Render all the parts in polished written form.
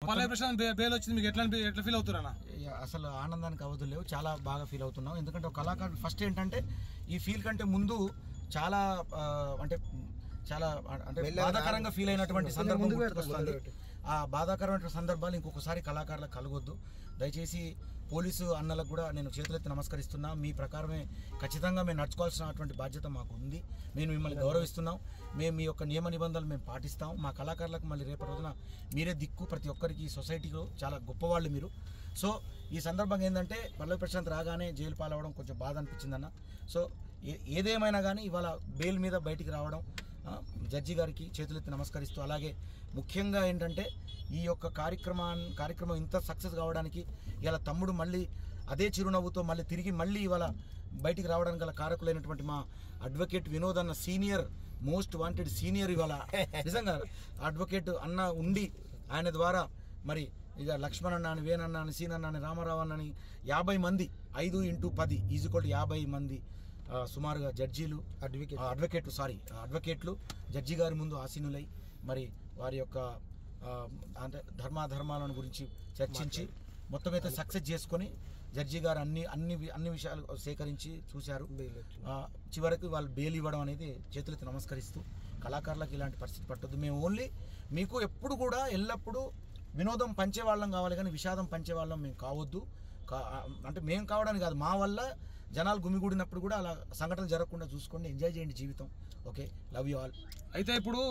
పల్లవి Prashanth bail వచ్చింది, మీకు ఎట్లా ఫీల్ అవుతారన్నా? అసలు ఆనందానికి అవధులు లేవు, చాలా బాగా ఫీల్ అవుతున్నాం. ఎందుకంటే ఒక కళాకారుడు ఫస్ట్ ఏంటంటే ఈ ఫీల్ కంటే ముందు చాలా అంటే బాధాకరంగా ఫీల్ అయినటువంటి సందర్భం గుర్తుకొస్తుంది. ఆ బాధాకరమైన సందర్భాలు ఇంకొకసారి కళాకారులకు కలగొద్దు. దయచేసి పోలీసు అన్నలకు కూడా నేను చేతులెత్తి నమస్కరిస్తున్నా. మీ ప్రకారమే ఖచ్చితంగా మేము నడుచుకోవాల్సినటువంటి బాధ్యత మాకు ఉంది. మేము మిమ్మల్ని గౌరవిస్తున్నాం. మేము మీ యొక్క నియమ నిబంధనలు మేము పాటిస్తాం. మా కళాకారులకు మళ్ళీ రేపటి రోజున మీరే దిక్కు. ప్రతి ఒక్కరికి ఈ సొసైటీలో చాలా గొప్పవాళ్ళు మీరు. సో ఈ సందర్భంగా ఏంటంటే పల్లవి ప్రశాంత్ రాగానే జైలు పాలవడం కొంచెం బాధ అనిపించిందన్న. సో ఏదేమైనా కానీ ఇవాళ బెయిల్ మీద బయటికి రావడం జడ్జి గారికి చేతులెత్తి నమస్కరిస్తూ, అలాగే ముఖ్యంగా ఏంటంటే ఈ యొక్క కార్యక్రమం ఇంత సక్సెస్ కావడానికి ఇలా తమ్ముడు మళ్ళీ అదే చిరునవ్వుతో మళ్ళీ ఇవాళ బయటికి రావడానికి గల కారకులైనటువంటి మా అడ్వకేట్ వినోద్ అన్న సీనియర్ మోస్ట్ వాంటెడ్ సీనియర్ ఇవాళ నిజంగా అడ్వకేట్ అన్న ఉండి ఆయన ద్వారా మరి ఇక లక్ష్మణ్ అన్న అని, వేణన్న అని, సీన్ అన్న అని, రామారావు అన్నని 50 మంది 5 × 10 = 50 మంది సుమారుగా జడ్జీలు అడ్వకేట్లు జడ్జి గారి ముందు ఆసీనులై మరి వారి యొక్క అంటే ధర్మాధర్మాలను గురించి చర్చించి మొత్తం అయితే సక్సెస్ చేసుకొని జడ్జి గారు అన్ని విషయాలు సేకరించి చూశారు. చివరికి వాళ్ళు బెయిల్ ఇవ్వడం అనేది చేతులెత్తి నమస్కరిస్తూ, కళాకారులకు ఇలాంటి పరిస్థితి పట్టొద్దు. మేము ఓన్లీ మీకు ఎప్పుడు కూడా ఎల్లప్పుడూ వినోదం పంచేవాళ్ళం కావాలి, కానీ విషాదం పంచేవాళ్ళం మేము కావద్దు. అంటే మేము కావడానికి కాదు, మా వల్ల జనాలు గుమిగూడినప్పుడు కూడా అలా సంఘటనలు జరగకుండా చూసుకోండి. ఎంజాయ్ చేయండి జీవితం. Okay, love you all. అయితే ఇప్పుడు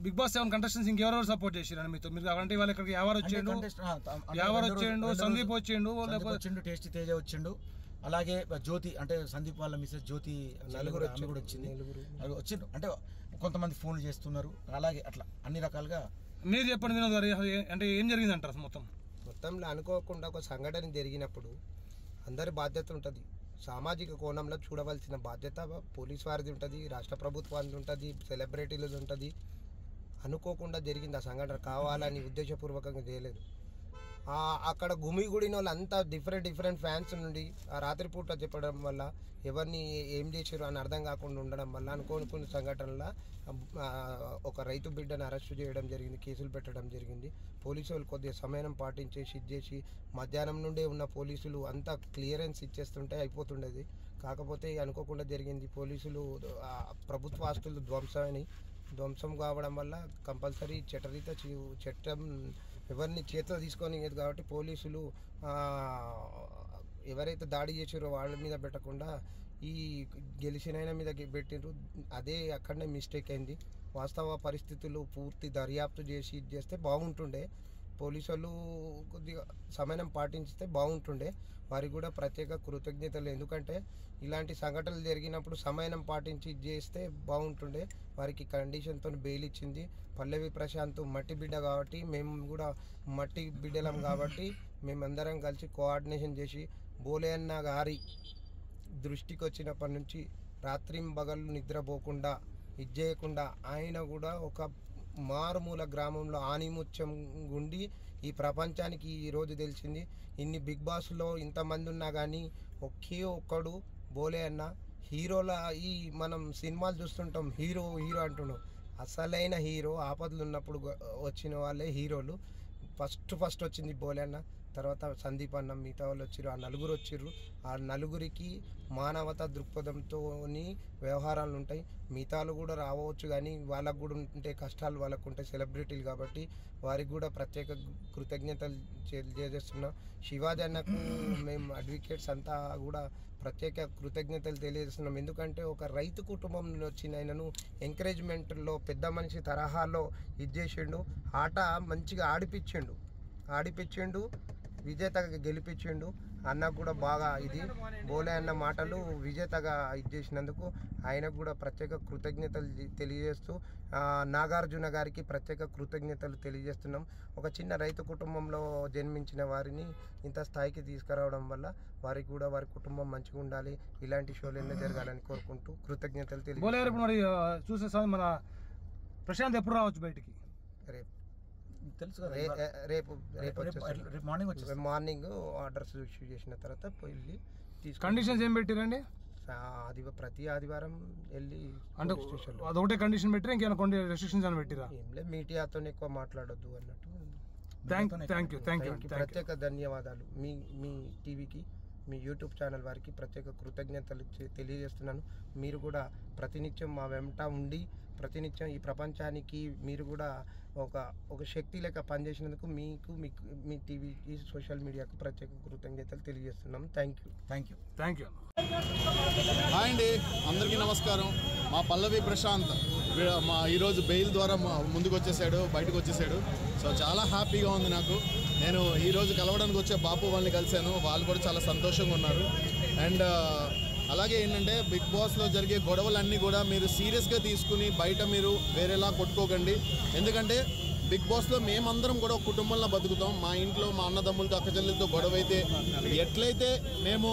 బిగ్ బాస్ 7 కంటెస్టెంట్స్ ఇంకెవరెవరు సపోర్ట్ చేసిరండి మీతో? మీరు అంటే వాళ్ళు ఇక్కడికి ఎవరు వచ్చేయండు, సందీప్ వచ్చిండు, టేస్టీ తేజ వచ్చిండు, అలాగే జ్యోతి అంటే సందీప్ వాళ్ళ మిసెస్ జ్యోతి కూడా వచ్చింది. అంటే కొంతమంది ఫోన్లు చేస్తున్నారు, అలాగే అట్లా అన్ని రకాలుగా. మీరు చెప్పండి వినోద్ గారు, అంటే ఏం జరిగింది అంటారు? మొత్తంలో అనుకోకుండా ఒక సంఘటన జరిగినప్పుడు అందరి బాధ్యత ఉంటుంది. సామాజిక కోణంలో చూడవలసిన బాధ్యత పోలీస్ వారిది ఉంటుంది, రాష్ట్ర ప్రభుత్వానికి ఉంటుంది, సెలబ్రిటీలది ఉంటుంది. అనుకోకుండా జరిగింది ఆ సంఘటన, కావాలని ఉద్దేశపూర్వకంగా చేయలేదు. అక్కడ గుమిగూడిన వాళ్ళు అంతా డిఫరెంట్ ఫ్యాన్స్ నుండి ఆ రాత్రిపూట చెప్పడం వల్ల ఎవరిని ఏం చేశారు అని అర్థం కాకుండా ఉండడం వల్ల అనుకోని సంఘటనల ఒక రైతు బిడ్డను అరెస్టు చేయడం జరిగింది, కేసులు పెట్టడం జరిగింది. పోలీసు వాళ్ళు కొద్దిగా సమయం పాటించేసి ఇచ్చేసి మధ్యాహ్నం నుండే ఉన్న పోలీసులు అంతా క్లియరెన్స్ ఇచ్చేస్తుంటే అయిపోతుండేది. కాకపోతే అనుకోకుండా జరిగింది. పోలీసులు ప్రభుత్వ ఆస్తులు ధ్వంసం కావడం వల్ల కంపల్సరీ చట్టం ఎవరిని చేతిలో తీసుకొని కాబట్టి పోలీసులు ఎవరైతే దాడి చేసారో వాళ్ళ మీద పెట్టకుండా ఈ గెలిచిన మీద పెట్టిండ్రు. అదే అక్కడనే మిస్టేక్ అయింది. వాస్తవ పరిస్థితులు పూర్తి దర్యాప్తు చేస్తే బాగుంటుండే. పోలీసు వాళ్ళు కొద్దిగా సమయం పాటించితే బాగుంటుండే. వారికి కూడా ప్రత్యేక కృతజ్ఞతలు. ఎందుకంటే ఇలాంటి సంఘటనలు జరిగినప్పుడు సమయం పాటించి చేస్తే బాగుంటుండే. వారికి కండిషన్తో బెయిల్ ఇచ్చింది. పల్లవి ప్రశాంత్ మట్టి బిడ్డ కాబట్టి, మేము కూడా మట్టి బిడ్డలం కాబట్టి మేమందరం కలిసి కోఆర్డినేషన్ చేసి బోలే అన్న గారి దృష్టికి వచ్చినప్పటి నుంచి రాత్రింబగళ్ళు నిద్రపోకుండా ఇది చేయకుండా ఆయన కూడా ఒక మారుమూల గ్రామంలో ఆనిముత్యం గుండి ఈ ప్రపంచానికి ఈరోజు తెలిసింది. ఇన్ని బిగ్ బాస్లో ఇంతమంది ఉన్నా కానీ ఒకే ఒక్కడు బోలే అన్న. హీరోల ఈ మనం సినిమాలు చూస్తుంటాం, హీరో అంటున్నాం. అసలైన హీరో ఆపదలు ఉన్నప్పుడు వచ్చిన వాళ్ళే హీరోలు. ఫస్ట్ వచ్చింది బోలే అన్న, తర్వాత సందీప్ అన్న, మిగతా వాళ్ళు వచ్చారు. ఆ నలుగురు వచ్చిర్రు. ఆ నలుగురికి మానవతా దృక్పథంతో వ్యవహారాలు ఉంటాయి. మిగతాలు కూడా రావచ్చు, కానీ వాళ్ళకు కూడా ఉంటే కష్టాలు వాళ్ళకు ఉంటాయి. సెలబ్రిటీలు కాబట్టి వారికి కూడా ప్రత్యేక కృతజ్ఞతలు తెలియజేస్తున్నాం. శివాజీ అన్నకు మేము అడ్వకేట్స్ అంతా కూడా ప్రత్యేక కృతజ్ఞతలు తెలియజేస్తున్నాం. ఎందుకంటే ఒక రైతు కుటుంబం నుండి వచ్చిన ఆయనను ఎంకరేజ్మెంట్లో పెద్ద మనిషి తరహాలో ఇది చేసిండు. ఆట మంచిగా ఆడిపించిండు, విజేతగా గెలిపించిండు. అన్నకు కూడా బాగా ఇది బోలే అన్న మాటలు విజేతగా ఇది చేసినందుకు ఆయనకు కూడా ప్రత్యేక కృతజ్ఞతలు తెలియజేస్తూ నాగార్జున గారికి ప్రత్యేక కృతజ్ఞతలు తెలియజేస్తున్నాం. ఒక చిన్న రైతు కుటుంబంలో జన్మించిన వారిని ఇంత స్థాయికి తీసుకురావడం వల్ల వారికి కూడా వారి కుటుంబం మంచిగా ఉండాలి, ఇలాంటి షోలు ఎన్నో జరగాలని కోరుకుంటూ కృతజ్ఞతలు తెలియజేస్తున్నాం. మన ప్రశాంత్ ఎప్పుడు రావచ్చు బయటికి? తెలుసు కదా, రేపు మార్నింగ్ ఆర్డర్స్ ఇష్యూ చేసిన తర్వాత వెళ్ళి తీసుకు. కండిషన్స్ ఏం పెట్టిరండి? ప్రతి ఆదివారం వెళ్ళి అంటే అదొకటే కండిషన్ పెట్టిరా, ఇంకేమైనా కొన్ని రెస్ట్రిక్షన్స్ అని పెట్టిరా? ఏం లేదు, మీడియాతో ఎక్కువ మాట్లాడొద్దు అన్నట్టు. థ్యాంక్ యూ ప్రత్యేక ధన్యవాదాలు. మీ టీవీకి, మీ యూట్యూబ్ ఛానల్ వారికి ప్రత్యేక కృతజ్ఞతలు తెలియజేస్తున్నాను. మీరు కూడా ప్రతినిత్యం మా వెంట ఉండి ప్రతినిత్యం ఈ ప్రపంచానికి మీరు కూడా ఒక శక్తి లెక్క పనిచేసినందుకు మీకు మీ టీవీకి, సోషల్ మీడియాకు ప్రత్యేక కృతజ్ఞతలు తెలియజేస్తున్నాం. Thank you. హాయ్ అండి, అందరికీ నమస్కారం. మా పల్లవి ప్రశాంత్ ఈరోజు బెయిల్ ద్వారా ముందుకు వచ్చేసాడు, బయటకు వచ్చేసాడు. సో చాలా హ్యాపీగా ఉంది నాకు. నేను ఈరోజు కలవడానికి వచ్చే బాపు వాళ్ళని కలిశాను, వాళ్ళు కూడా చాలా సంతోషంగా ఉన్నారు. అండ్ అలాగే ఏంటంటే బిగ్ బాస్లో జరిగే గొడవలన్నీ కూడా మీరు సీరియస్గా తీసుకుని బయట మీరు వేరేలా కొట్టుకోకండి. ఎందుకంటే బిగ్ బాస్లో మేమందరం కూడా ఒక కుటుంబంలో బతుకుతాం. మా ఇంట్లో మా అన్నదమ్ములతో అక్కచెల్లెలతో గొడవ అయితే ఎట్లయితే మేము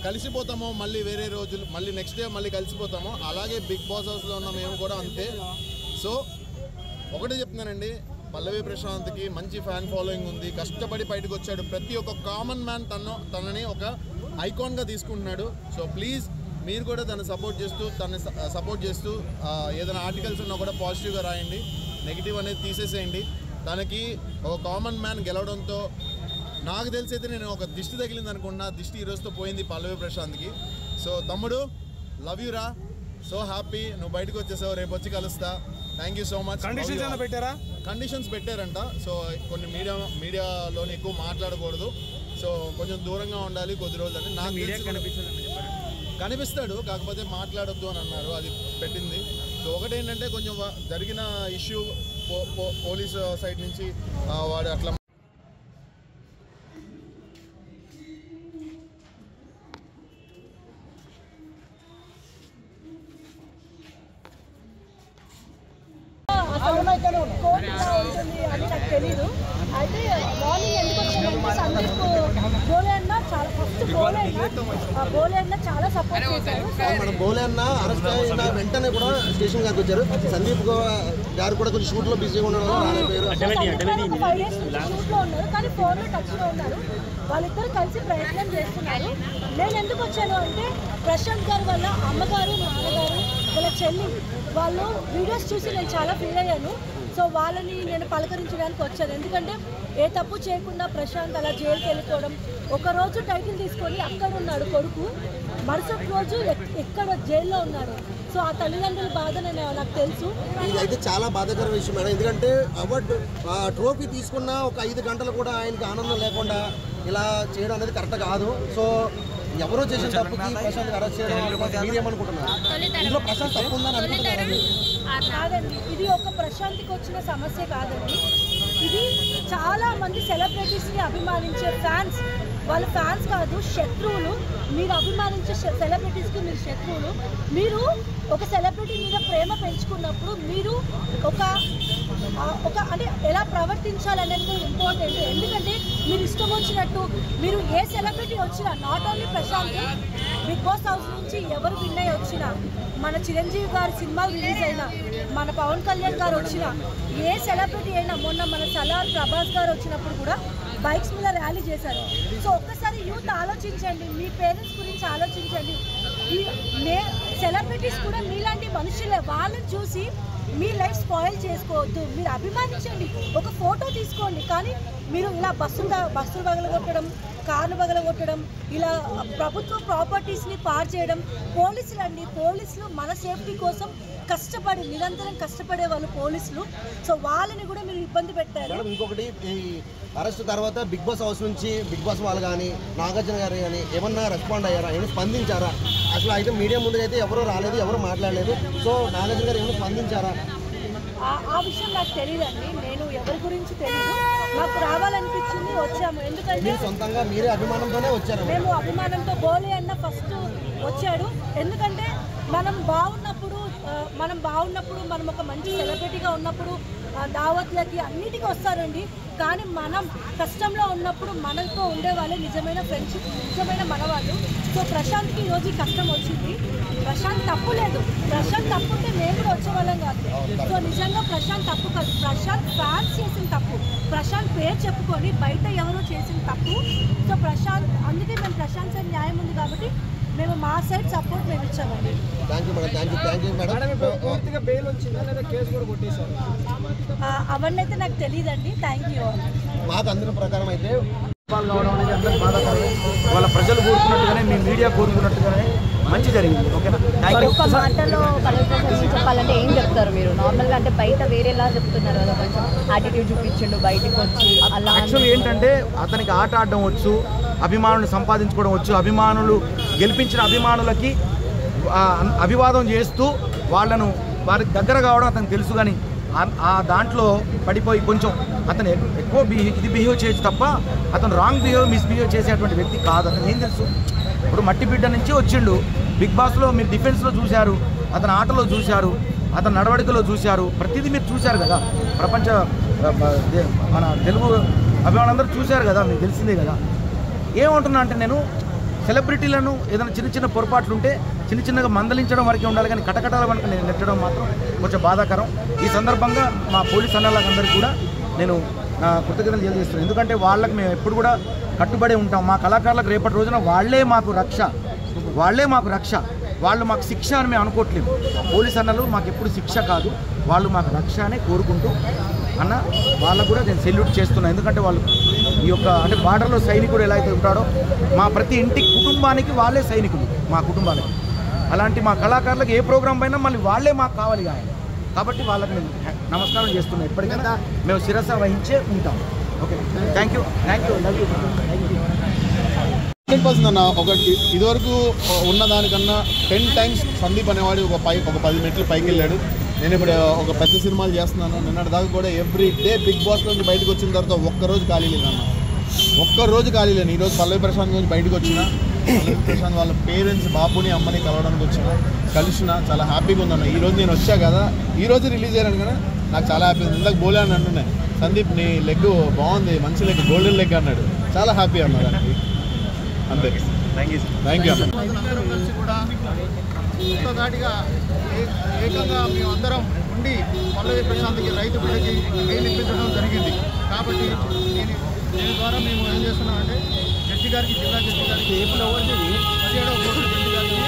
కలిసిపోతామో మళ్ళీ వేరే రోజులు మళ్ళీ నెక్స్ట్ డే మళ్ళీ కలిసిపోతామో అలాగే బిగ్ బాస్ హౌస్లో ఉన్న మేము కూడా అంతే. సో ఒకటే చెప్తున్నానండి, పల్లవి ప్రశాంత్కి మంచి ఫ్యాన్ ఫాలోయింగ్ ఉంది, కష్టపడి బయటకు వచ్చాడు. ప్రతి ఒక్క కామన్ మ్యాన్ తనని ఒక ఐకాన్గా తీసుకుంటున్నాడు. సో ప్లీజ్ మీరు కూడా తనని సపోర్ట్ చేస్తూ ఏదైనా ఆర్టికల్స్ ఉన్నా కూడా పాజిటివ్గా రాయండి, నెగిటివ్ అనేది తీసేసేయండి. తనకి ఒక కామన్ మ్యాన్ గెలవడంతో నాకు తెలిసి అయితే నేను ఒక దిష్టి తగిలింది అనుకున్నా, దిష్టి ఈరోజుతో పోయింది పల్లవి ప్రశాంత్కి. సో తమ్ముడు, లవ్ యూ రా, సో హ్యాపీ నువ్వు బయటకు వచ్చేసావు, రేపు వచ్చి కలుస్తా. Thank you so much. Conditions పెట్టారంట. సో కొన్ని మీడియాలోని ఎక్కువ మాట్లాడకూడదు, సో కొంచెం దూరంగా ఉండాలి కొద్ది రోజులని. నాకు కనిపిస్తాడు, కాకపోతే మాట్లాడొద్దు అని అన్నారు, అది పెట్టింది. సో ఒకటేంటంటే కొంచెం జరిగిన ఇష్యూ పోలీస్ సైడ్ నుంచి వాడు అట్లా అని నాకు తెలీదు. అయితే మార్నింగ్ ఎందుకు వచ్చానంటే సందీప్ బోలే అన్న చాలా ఫస్ట్ బోలే అన్న చాలా సపోర్ట్ చేశారు. మనం బోలే అన్న అరెస్ట్ అయిన వెంటనే కూడా స్టేషన్ గారికి వచ్చారు. సందీప్ గారు కూడా కొంచెం షూట్ లో బిజీగా ఉండడం షూట్ లో ఉన్నారు, కానీ ఫోన్ లో టచ్ లో ఉన్నారు. వాళ్ళిద్దరు కలిసి ప్రయత్నం చేస్తున్నారు. నేను ఎందుకు వచ్చాను అంటే ప్రశాంత్ గారు వాళ్ళ అమ్మగారు, నాన్నగారు, వాళ్ళ చెల్లి వాళ్ళు వీడియోస్ చూసి నేను చాలా ఫీల్ అయ్యాను. సో వాళ్ళని నేను పలకరించడానికి వచ్చాను. ఎందుకంటే ఏ తప్పు చేయకుండా ప్రశాంత్ అలా జైలుకి వెళ్ళిపోవడం, ఒకరోజు టైటిల్ తీసుకొని అక్కడ ఉన్నాడు కొడుకు, మరుసటి రోజు ఎక్కడ జైల్లో ఉన్నాడు. సో ఆ తల్లిదండ్రుల బాధ నాకు తెలుసు. ఇదైతే చాలా బాధాకర విషయం మేడం. ఎందుకంటే అవార్డు ట్రోఫీ తీసుకున్న ఒక 5 గంటలు కూడా ఆయనకి ఆనందం లేకుండా ఇలా చేయడం అనేది కరెక్ట్ కాదు. సో ఎవరో చేసిన తప్పుకి ప్రశాంత్ అరెస్ట్ చేయడం మీరేమనుకుంటున్నారు? ఇందులో ప్రశాంత్ తప్పు ఉందని అనుకుంటున్నారు? కాదండి, ఇది ఒక ప్రశాంత్కి వచ్చిన సమస్య కాదండి. ఇది చాలా మంది సెలబ్రిటీస్ని అభిమానించే ఫ్యాన్స్, వాళ్ళ ఫ్యాన్స్ కాదు శత్రువులు. మీరు అభిమానించే సెలబ్రిటీస్కి మీరు శత్రువులు. మీరు ఒక సెలబ్రిటీ మీద ప్రేమ పెంచుకున్నప్పుడు మీరు ఒక అంటే ఎలా ప్రవర్తించాలనేది ఇంపార్టెంట్. ఎందుకంటే మీరు ఇష్టం వచ్చినట్టు మీరు ఏ సెలబ్రిటీ వచ్చినా, not only Prashanth, Bigg Boss house నుంచి ఎవరు విన్ అయ్యి వచ్చినా, మన చిరంజీవి గారి సినిమాలు రిలీజ్ అయినా, మన పవన్ కళ్యాణ్ గారు వచ్చినా, ఏ సెలబ్రిటీ అయినా, మొన్న మన సలార్ ప్రభాస్ గారు వచ్చినప్పుడు కూడా బైక్స్ మీద ర్యాలీ చేశారు. సో ఒక్కసారి యూత్ ఆలోచించండి, మీ పేరెంట్స్ గురించి ఆలోచించండి. సెలబ్రిటీస్ కూడా మీలాంటి మనుషులే, వాళ్ళని చూసి మీ లైఫ్ స్పాయిల్ చేసుకోవద్దు. మీరు అభిమానించండి, ఒక ఫోటో తీసుకోండి, కానీ మీరు ఇలా బస్సులు పగలగొట్టడం, కార్లు పగలగొట్టడం, ఇలా ప్రభుత్వ ప్రాపర్టీస్ని పాడు చేయడం. పోలీసులు మన సేఫ్టీ కోసం నిరంతరం కష్టపడే వాళ్ళు పోలీసులు. సో వాళ్ళని కూడా మీరు ఇబ్బంది పెట్టారు. ఇంకొకటి, ఈ అరెస్ట్ తర్వాత బిగ్ బాస్ హౌస్ నుంచి బిగ్ బాస్ వాళ్ళు కానీ నాగార్జున గారు కానీ ఏమన్నా రెస్పాండ్ అయ్యారా, ఏమైనా స్పందించారా? అసలు అయితే మీడియా ముందుకు అయితే ఎవరు రాలేదు, ఎవరు మాట్లాడలేదు. సో నాగార్జున గారు ఏమైనా స్పందించారా? ఆ విషయం నాకు తెలియదండి, నేను ఎవరి గురించి తెలియదు. నాకు రావాలనిపించింది, వచ్చాము. ఎందుకంటే సొంతంగా మీరే అభిమానంతోనే వచ్చారు. మేము అభిమానంతో బోలే అన్న ఫస్ట్ వచ్చాడు. ఎందుకంటే మనం బాగున్నప్పుడు మనం ఒక మంచి సెలబ్రిటీగా ఉన్నప్పుడు దావత్లకి అన్నిటికీ వస్తారండి. కానీ మనం కష్టంలో ఉన్నప్పుడు మనతో ఉండే వాళ్ళే నిజమైన ఫ్రెండ్షిప్, నిజమైన మనవాళ్ళు. సో ప్రశాంత్కి ఈరోజు కష్టం వచ్చింది. ప్రశాంత్ తప్పు లేదు, ప్రశాంత్ తప్పు ఉంటే మేము కూడా వచ్చేవాళ్ళం కాదు. సో నిజంగా ప్రశాంత్ తప్పు కాదు, ప్రశాంత్ ఫ్యాన్స్ చేసిన తప్పు. ప్రశాంత్ పేరు చెప్పుకొని బయట ఎవరో చేసిన తప్పు. సో ప్రశాంత్, అందుకే మేము ప్రశాంత్ సార్ న్యాయం ఉంది కాబట్టి మేము మా సైడ్ సపోర్ట్ మేము ఇచ్చామండి. అవన్నీ అయితే నాకు తెలియదండి. Thank you. మాకు అందిన ప్రకారం అయితే కావడం అనేది అందరూ బాధాకరమే. వాళ్ళ ప్రజలు కోరుకున్నట్టుగానే మీ మీడియా కోరుకున్నట్టుగానే మంచి జరిగింది. ఓకేనా? ఒక మాటలో చెప్పాలంటే ఏం చెప్తారు మీరు? నార్మల్గా అంటే బయట వేరేలా చెప్తున్నారు కదా, కొంచెం యాటిట్యూడ్ చూపించండు బయటకు వచ్చి అలా. యాక్చువల్ ఏంటంటే అతనికి ఆట ఆడడం వచ్చు, అభిమానులు సంపాదించుకోవడం వచ్చు, అభిమానులు గెలిపించిన అభిమానులకి అభివాదం చేస్తూ వాళ్ళను వారికి దగ్గర కావడం అతనికి తెలుసు. కానీ ఆ దాంట్లో పడిపోయి కొంచెం అతను ఎక్కువ బిహేవ్ చేయొచ్చు తప్ప అతను రాంగ్ మిస్బిహేవ్ చేసేటువంటి వ్యక్తి కాదు. అతను ఏం తెలుసు, ఇప్పుడు మట్టి బిడ్డ నుంచి వచ్చిండు. బిగ్ బాస్లో మీరు డిఫెన్స్లో చూశారు, అతని ఆటలో చూశారు, అతని నడవడికలో చూశారు, ప్రతిదీ మీరు చూశారు కదా. ప్రపంచ మన తెలుగు అభిమానులందరూ చూశారు కదా, మీకు తెలిసిందే కదా. ఏమంటున్నా అంటే నేను సెలబ్రిటీలను ఏదైనా చిన్న చిన్న పొరపాట్లు ఉంటే చిన్నగా మందలించడం వరకే ఉండాలి, కానీ కటకటాల వరకు నేను నెట్టడం మాత్రం కొంచెం బాధాకరం. ఈ సందర్భంగా మా పోలీస్ అన్నలందరికీ కూడా నేను కృతజ్ఞతలు తెలియజేస్తున్నాను. ఎందుకంటే వాళ్ళకి మేము ఎప్పుడు కూడా కట్టుబడి ఉంటాం. మా కళాకారులకు రేపటి రోజున వాళ్ళే మాకు రక్ష, వాళ్ళు మాకు శిక్ష అని మేము అనుకోవట్లేము. పోలీస్ అన్నలు మాకు ఎప్పుడు శిక్ష కాదు, వాళ్ళు మాకు రక్ష అనే కోరుకుంటూ అన్న వాళ్ళకు కూడా నేను సెల్యూట్ చేస్తున్నాను. ఎందుకంటే వాళ్ళు ఈ యొక్క అంటే బార్డర్లో సైనికుడు ఎలా అయితే ఉంటాడో మా ప్రతి ఇంటి కుటుంబానికి వాళ్ళే సైనికులు, మా కుటుంబాలకి. అలాంటి మా కళాకారులకు ఏ ప్రోగ్రాం పైనా మళ్ళీ వాళ్ళే మాకు కావాలి ఆయన. కాబట్టి వాళ్ళకి నేను నమస్కారం చేస్తున్నాను. ఎప్పటికైనా మేము శిరస వహించే ఉంటాం. Okay, thank you. 100% అన్న. ఇదివరకు ఉన్నదానికన్నా 10 times సందీప్ అనేవాడు ఒక 10 మెట్లు పైకి వెళ్ళాడు. నేను ఇప్పుడు ఒక పెద్ద సినిమాలు చేస్తున్నాను. నిన్నటి దాకా కూడా ఎవ్రీ డే బిగ్ బాస్ నుంచి బయటకు వచ్చిన తర్వాత ఒక్కరోజు ఖాళీ లేదన్న, ఒక్కరోజు ఖాళీ లేను. ఈరోజు పల్లవి ప్రశాంత్ నుంచి బయటకు వచ్చిన, పల్లవి ప్రశాంత్ వాళ్ళ పేరెంట్స్ బాబుని అమ్మని కలవడానికి కలిసిన చాలా హ్యాపీగా ఉందన్న. ఈరోజు నేను వచ్చా కదా, ఈరోజు రిలీజ్ అయ్యాను కదా, నాకు చాలా హ్యాపీ ఉంది. ఇందాక బోలే అని అంటున్నాయి, సందీప్ నీ లెగ్ బాగుంది, మంచి లెగ్, గోల్డెన్ లెగ్ అన్నాడు. చాలా హ్యాపీ అన్న దానికి. అంతే, థ్యాంక్ యూ అన్న. కలిసి కూడా ఒక్కగాటిగా ఏకంగా మేమందరం ఉండి పల్లవి ప్రశాంత్కి రైతు బిడ్డకి మెయిల్ ఇప్పించడం జరిగింది. కాబట్టి దీని ద్వారా మేము ఏం చేస్తున్నామంటే జడ్జి గారికి, జిల్లా జడ్జి గారికి, 17వ కోర్టు జడ్జి గారికి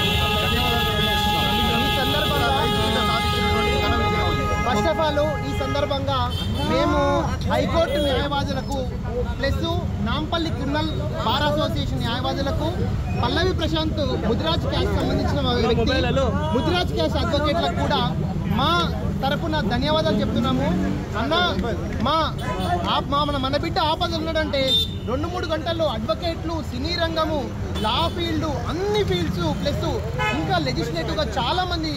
ధన్యవాదాలు తెలియజేస్తున్నాం. ఈ సందర్భంగా రైతు బిడ్డ సాధించినటువంటి ఘన విజయం. ఫస్ట్ ఆఫ్ ఆల్ ఈ సందర్భంగా మేము హైకోర్టు న్యాయవాదులకు plus Nampally criminal bar association న్యాయవాదులకు, పల్లవి ప్రశాంత్ ముదిరాజ్ క్యాస్ట్ సంబంధించిన వ్యక్తి ముదిరాజ్ క్యాస్ట్ అడ్వకేట్లకు కూడా మా తరపున ధన్యవాదాలు చెప్తున్నాము. అన్న మన బిడ్డ ఆపదలు ఉన్నాడంటే 2-3 గంటల్లో అడ్వకేట్లు, సినీ రంగము, లా ఫీల్డ్, అన్ని ఫీల్డ్స్ ప్లస్ ఇంకా లెజిస్లేటివ్గా చాలామంది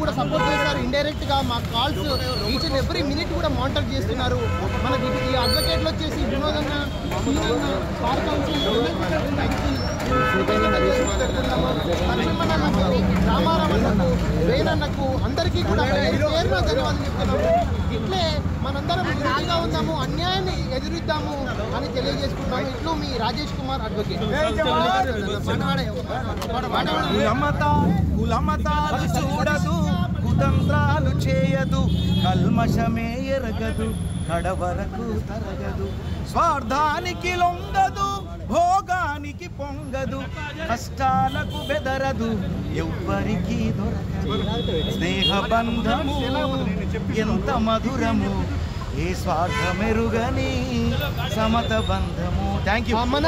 కూడా సపోర్ట్ చేస్తారు. ఇండైరెక్ట్గా మా calls each and every minute కూడా మానిటర్ చేస్తున్నారు. మనకి ఈ అడ్వకేట్లు వచ్చేసి వినోదన్న, సీనన్న, బార్ కౌన్సిల్, రామారామన్నకు, వేణన్నకు అందరికీ కూడా పేరున ధన్యవాదాలు చెప్తున్నాము. ఇట్లే మనందరం యూనిటీగా ఉందాము, అన్యాయాన్ని ఎదురిద్దాము అని తెలియజేసుకుంటాము. ఇట్లు మీ రాజేష్ కుమార్ అడ్వకేట్. కులమతాలు చూడదు, కుతంత్రాలు చేయదు, కల్మషమే ఎరగదు, కడవరకు తరగదు, స్వార్థానికి లొంగదు, భోగానికి పొంగదు, కష్టాలకు బెదరదు, ఎవ్వరికి దొరకదు, స్నేహబంధము ఎంత మధురము, ఏ స్వార్థమెరుగని సమత బంధము. Thank you. మన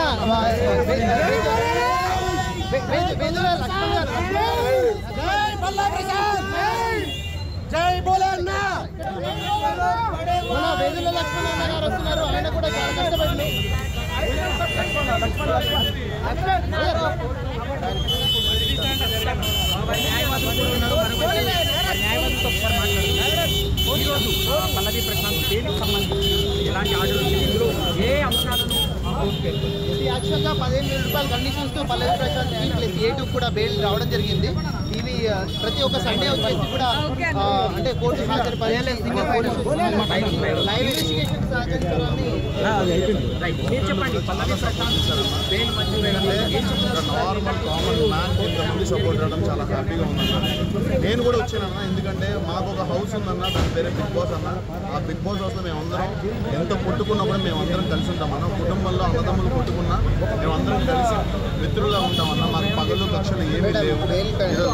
వేదుల లక్ష్మణ గారు వస్తున్నారు. ఆయన కూడా చాలా కష్టపడి పల్లవి ప్రశాంత్ దేనికి సంబంధించి ఎలాంటి ఆర్డర్ ఇందులో ఏ అంశాలను యాక్చువల్గా 15,000 రూపాయల కండిషన్స్తో పల్లవి ప్రశాంత్ ప్లస్ A2 కూడా బెయిల్ రావడం జరిగింది. ఇవి ప్రతి ఒక్క సండే వచ్చేసి కూడా అంటే కోర్టు హాజరు లైవ్ ఇన్వెస్టిగేషన్ సహకరించాలని. చెప్పండి, Pallavi Prashanth bail normal common man ఇంతమంది సపోర్ట్ చేయడం చాలా హ్యాపీగా ఉందన్న. నేను కూడా వచ్చానన్న, ఎందుకంటే మాకు ఒక హౌస్ ఉందన్న, దాని పేరే బిగ్ బాస్ అన్న. ఆ బిగ్ బాస్ హౌస్లో మేమందరం ఎంత కొట్టుకున్నా కూడా మేమందరం కలిసి ఉంటామన్న. కుటుంబంలో అన్నదమ్ములు కొట్టుకున్నా మేమందరం కలిసి మిత్రులుగా ఉంటామన్న. మాకు పగలు కక్షలు ఏమీ లేవు.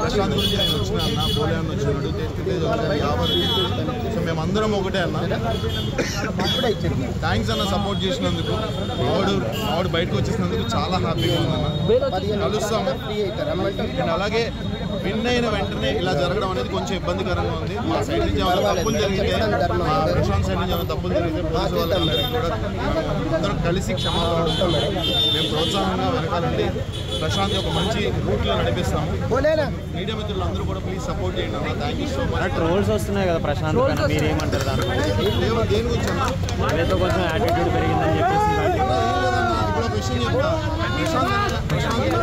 ప్రశాంత్ గురించి నేను వచ్చిన అన్న, బోలే అన్న వచ్చినాడు, తేజ్ సో మేమందరం ఒకటే అన్న. థ్యాంక్స్ అన్న సపోర్ట్ చేసినందుకు. ఆవిడ బయటకు వచ్చేసినందుకు చాలా హ్యాపీగా ఉందన్న. కలుస్తాం. అండ్ అలాగే విన్ అయిన వెంటనే ఇలా జరగడం అనేది కొంచెం ఇబ్బందికరంగా ఉంది. మా సైడ్ నుంచి ఏమైనా తప్పులు జరిగితే, మా ప్రశాంత్ సైడ్ నుంచి ఏమైనా తప్పులు జరిగితే పోలీసు వాళ్ళందరికీ కూడా అందరం కలిసి క్షమాపణ అడుగుతాం. మేము ప్రోత్సాహంగా వెనకాలండి ప్రశాంత్ ఒక మంచి రూట్లో నడిపిస్తాము. మీడియా మిత్రులు అందరూ కూడా ప్లీజ్ సపోర్ట్ చేయండి అన్న. Thank you so much. Trolls వస్తున్నాయి కదా ప్రశాంత్ పైన, మీరేమంటారు దాని దేని గురించి అన్న? ఏదో కొంచెం యాటిట్యూడ్ పెరిగిందని చెప్పేసి ఇప్పుడు ఒక విషయం చెప్తా. ప్రశాంత్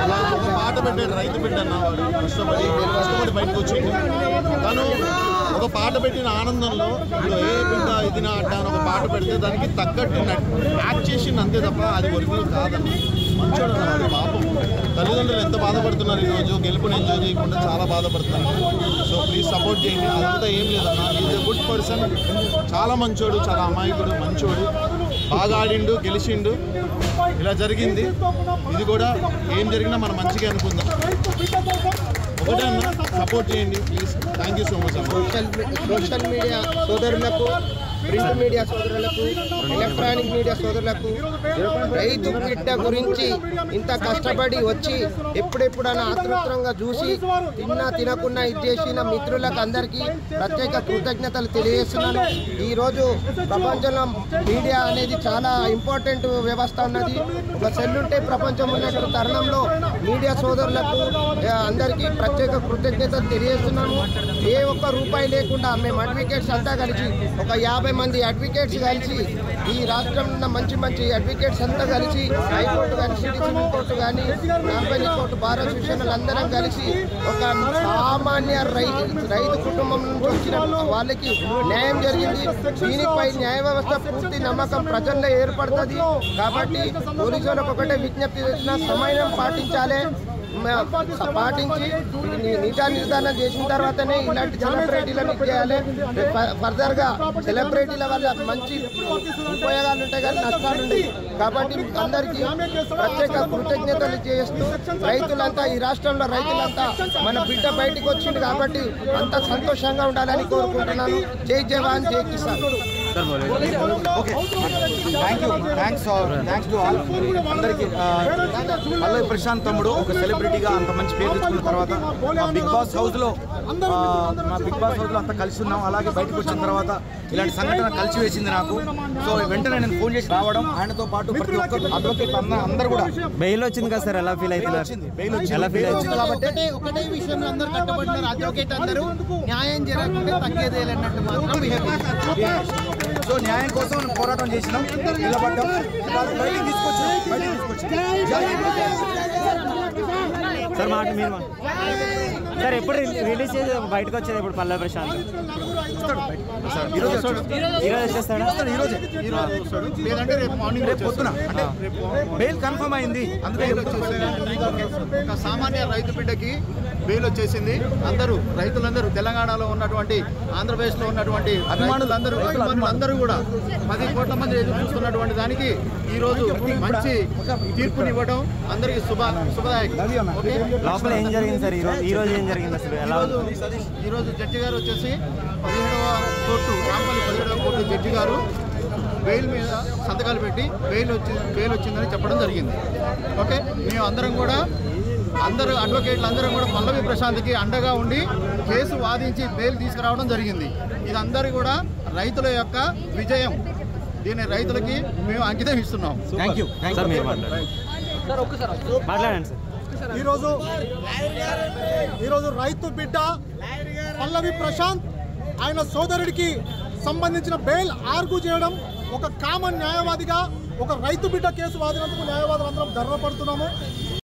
అలా ఒక పాట పెట్టాడు, రైతు బిడ్డ అన్న. వాడు కష్టపడి బయటకు వచ్చింది. తను ఒక పాట పెట్టిన ఆనందంలో ఇప్పుడు ఏ బిడ్డ ఇది నా అడ్డ అని ఒక పాట పెడితే దానికి తగ్గట్టు యాక్ట్ చేసింది అంతే తప్ప అది ఒరిజినల్ కాదన్న. మంచోడు అన్నవాడు. పాపం తల్లిదండ్రులు ఎంత బాధపడుతున్నారు ఈరోజు, గెలుపుని ఎంజాయ్ చేయకుండా చాలా బాధపడుతున్నారు. సో ప్లీజ్ సపోర్ట్ చేయండి. అదంతా ఏం లేదన్న. ఈజ్ ఎ గుడ్ పర్సన్, చాలా మంచోడు, చాలా అమాయకుడు, మంచోడు, బాగా ఆడిండు, గెలిచిండు. ఇలా జరిగింది. ఇది కూడా ఏం జరిగినా మనం మంచిగా అనుకుందాం. ఒకటే అన్న, సపోర్ట్ చేయండి please. Thank you so much అన్న. సోషల్ మీడియా సోదరులకు, ప్రింట్ మీడియా సోదరులకు, ఎలక్ట్రానిక్ మీడియా సోదరులకు రైతు బిడ్డ గురించి ఇంత కష్టపడి వచ్చి ఎప్పుడెప్పుడైనా ఆతృతంగా చూసి తినకుండా ఇది చేసిన మిత్రులకు అందరికీ ప్రత్యేక కృతజ్ఞతలు తెలియజేస్తున్నాను. ఈరోజు ప్రపంచంలో మీడియా అనేది చాలా ఇంపార్టెంట్ వ్యవస్థ ఉన్నది. ఒక సెల్ ఉంటే ప్రపంచం ఉన్నట్టు తరుణంలో మీడియా సోదరులకు అందరికీ ప్రత్యేక కృతజ్ఞతలు తెలియజేస్తున్నాము. ఏ ఒక్క రూపాయి లేకుండా మేము అడ్వకేట్స్ అంతా కలిసి ఒక 50 మంది అడ్వకేట్స్ కలిసి ఈ రాష్ట్రంలో ఉన్న మంచి అడ్వకేట్స్ అంతా కలిసి హైకోర్టు కానీ, సిటీ సివిల్ కోర్టు కానీ, కంపెనీ కోర్టు, బార్ అసోసియేషన్లు అందరం కలిసి ఒక సామాన్య రైతు కుటుంబం నుంచి వచ్చిన వాళ్ళకి న్యాయం జరిగింది. దీనిపై న్యాయ వ్యవస్థ పూర్తి నమ్మకం ప్రజల్లో ఏర్పడుతుంది. కాబట్టి పోలీసు వాళ్ళకు ఒకటే విజ్ఞప్తి చేసిన, సమయం పాటించాలి. పాటించి నిజా నిర్ధారణ చేసిన తర్వాతనే ఇలాంటి సెలబ్రిటీలను చేయాలి. ఫర్దర్గా సెలబ్రిటీల వల్ల మంచి ఉపయోగాలు ఉంటాయి కానీ నష్టాలు ఉన్నాయి. కాబట్టి అందరికీ ప్రత్యేక కృతజ్ఞతలు చేస్తూ రైతులంతా, ఈ రాష్ట్రంలో రైతులంతా మన బిడ్డ బయటకు వచ్చింది కాబట్టి అంత సంతోషంగా ఉండాలని కోరుకుంటున్నాను. జై జవాన్, జై కిసాన్. Thanks to all. అందరికీ పల్లవి ప్రశాంత్ తమ్ముడు ఒక సెలబ్రిటీగా అంత మంచి పేరు తెచ్చుకున్న తర్వాత మా బిగ్ బాస్ హౌస్లో అంతా కలిసి ఉన్నాం. అలాగే బయటకు వచ్చిన తర్వాత ఇలాంటి సంఘటన కలిసి వేసింది నాకు. సో వెంటనే నేను ఫోన్ చేసి రావడం, ఆయనతో పాటు ప్రతి ఒక్కరు అడ్వకేట్ అందరూ కూడా. బెయిల్ వచ్చింది కదా సార్, ఎలా ఫీల్ అవుతున్నారు? బెయిల్ వచ్చింది కాబట్టి ఒకటే విషయంలో అందరూ కట్టుబడినారు. అడ్వకేట్ అందరూ న్యాయం జరగకుండా తగ్గేదేలన్నట్టు మాత్రం. సో న్యాయం కోసం పోరాటం చేసినాం, నిలబడ్డాం. బయటికి తీసుకొచ్చి సార్ మాట మీరు సార్ ఎప్పుడు రిలీజ్ చేసి బయటకు వచ్చేది ఎప్పుడు పల్లవి ప్రశాంత్? ఈరోజు వచ్చేస్తాడా? లేదంటే రేపు మార్నింగ్ రేపు పొద్దున, అంటే బెయిల్ కన్ఫర్మ్ అయింది. అందుకే ఒక సామాన్య రైతు బిడ్డకి బెయిల్ వచ్చేసింది. అందరూ రైతులందరూ, తెలంగాణలో ఉన్నటువంటి, ఆంధ్రప్రదేశ్లో ఉన్నటువంటి అభిమానులందరూ కూడా 10 కోట్ల మంది ఎదురు చూస్తున్నటువంటి దానికి ఈరోజు మంచి తీర్పునివ్వడం అందరికీ శుభదాయకం. లోపల ఏం జరిగింది సార్ ఈరోజు ఏం జరిగింది అసలు? ఈరోజు జడ్జి గారు వచ్చేసి 17వ కోర్టు, రాంపల్లి 17వ కోర్టు జడ్జి గారు బెయిల్ మీద సంతకాలు పెట్టి బెయిల్ వచ్చిందని చెప్పడం జరిగింది. ఓకే, మేము అందరం కూడా అడ్వకేట్లు అందరం కూడా పల్లవి ప్రశాంత్కి అండగా ఉండి కేసు వాదించి బెయిల్ తీసుకురావడం జరిగింది. ఇదందరూ కూడా రైతుల యొక్క విజయం. దీన్ని రైతులకి మేము అంకితం ఇస్తున్నాం. Thank you sir. మీరు మాట్లాడండి సార్. ఈరోజు రైతు బిడ్డ పల్లవి ప్రశాంత్ ఆయన సోదరుడికి సంబంధించిన బెయిల్ ఆర్గ్యూ చేయడం, ఒక కామన్ న్యాయవాదిగా ఒక రైతు బిడ్డ కేసు వాదినందుకు న్యాయవాదులందరం గర్వపడుతున్నాము.